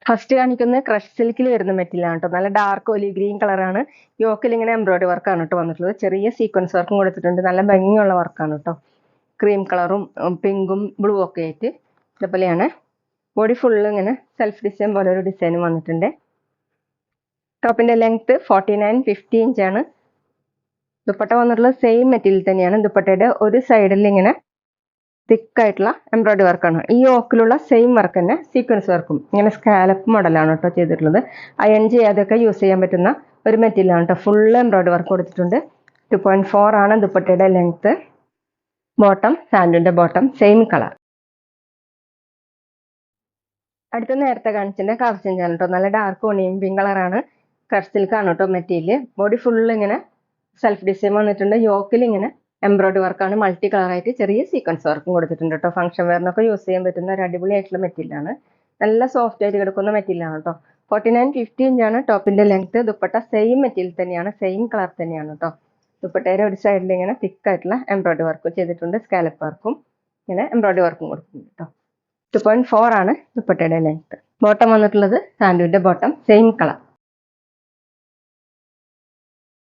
First കാണിക്കുന്നത് crush സിൽക്കിൽ വരുന്ന മെറ്റീരിയലാണ് കേട്ടോ. നല്ല ഡാർക്ക് ഒലി ഗ്രീൻ കളറാണ്. യോക്കിൽ ഇങ്ങനെ എംബ്രോയിഡറി വർക്കാണ് കേട്ടോ വന്നിട്ടുള്ളത്. ചെറിയ സീക്വൻസ് വർക്കും കൊടുത്തിട്ടുണ്ട്. നല്ല ഭംഗിയുള്ള വർക്കാണ് കേട്ടോ. ക്രീം കളറും പിങ്കും ബ്ലൂ ഒക്കെ ആയിട്ട് ഇതേപോലെയാണ്. ബോഡി ഫുള്ള് ഇങ്ങനെ സെൽഫ് ഡിസൈൻ പോലെ ഒരു ഡിസൈനും വന്നിട്ടുണ്ട്. ടോപ്പിന്റെ ലെങ്ത് 49-50 ഇഞ്ചാണ്. ദുപ്പട്ട വന്നിട്ടുള്ളത് സെയിം മെറ്റീരിയൽ തന്നെയാണ്. ദുപ്പട്ടയുടെ ഒരു സൈഡിൽ ഇങ്ങനെ തിക്കായിട്ടുള്ള എംബ്രോയിഡറി വർക്കാണ്. ഈ യോക്കിലുള്ള സെയിം വർക്ക് തന്നെ സീക്വൻസ് വർക്കും ഇങ്ങനെ സ്കാലപ്പ് മോഡലാണ് കേട്ടോ ചെയ്തിട്ടുള്ളത്. അയൺ ചെയ്യാതെയൊക്കെ യൂസ് ചെയ്യാൻ പറ്റുന്ന ഒരു മെറ്റീരിയലാണ് കേട്ടോ. ഫുൾ എംബ്രോയിഡറി വർക്ക് കൊടുത്തിട്ടുണ്ട്. 2.4 ആണ് ദുപ്പട്ടയുടെ ലെങ്ത്. ബോട്ടം സാൻഡുവിന്റെ ബോട്ടം സെയിം കളർ. അടുത്ത നേരത്തെ കാണിച്ചിന്റെ കളർ ചേഞ്ച് ആണ് കേട്ടോ. നല്ല ഡാർക്ക് ഓണിയൻ പിങ്ക് കളറാണ്. ക്രഷ് സിൽക്കാണ് കേട്ടോ മെറ്റീരിയൽ. ബോഡി ഫുള്ള് ഇങ്ങനെ സെൽഫ് ഡിസൈൻ വന്നിട്ടുണ്ട്. യോക്കിൽ ഇങ്ങനെ എംബ്രോയിഡറി വർക്കാണ്. മൾട്ടി കളറായിട്ട് ചെറിയ സീക്വൻസ് വർക്കും കൊടുത്തിട്ടുണ്ട് കേട്ടോ. ഫംഗ്ഷൻ വെയറിനൊക്കെ യൂസ് ചെയ്യാൻ പറ്റുന്ന ഒരു അടിപൊളിയായിട്ടുള്ള മെറ്റീരിയലാണ്. നല്ല സോഫ്റ്റ് ആയിട്ട് കിടക്കുന്ന മെറ്റീരിയലാണ് കേട്ടോ. 49-50 ഇഞ്ചാണ് ടോപ്പിന്റെ ലെങ്ത്. ദുപ്പട്ട സെയിം മെറ്റീരിയൽ തന്നെയാണ്, സെയിം കളർ തന്നെയാണ് കേട്ടോ. ദുപ്പട്ടയുടെ ഒരു സൈഡിൽ ഇങ്ങനെ തിക്കായിട്ടുള്ള എംബ്രോയിഡറി വർക്കും ചെയ്തിട്ടുണ്ട്. സ്കാലപ്പ് വർക്കും ഇങ്ങനെ എംബ്രോയിഡറി വർക്കും കൊടുത്തിട്ടുണ്ട് കേട്ടോ. 2.4 ആണ് ദുപ്പട്ടയുടെ ലെങ്ത്. ബോട്ടം വന്നിട്ടുള്ളത് സാൻഡുവിന്റെ ബോട്ടം സെയിം കളർ.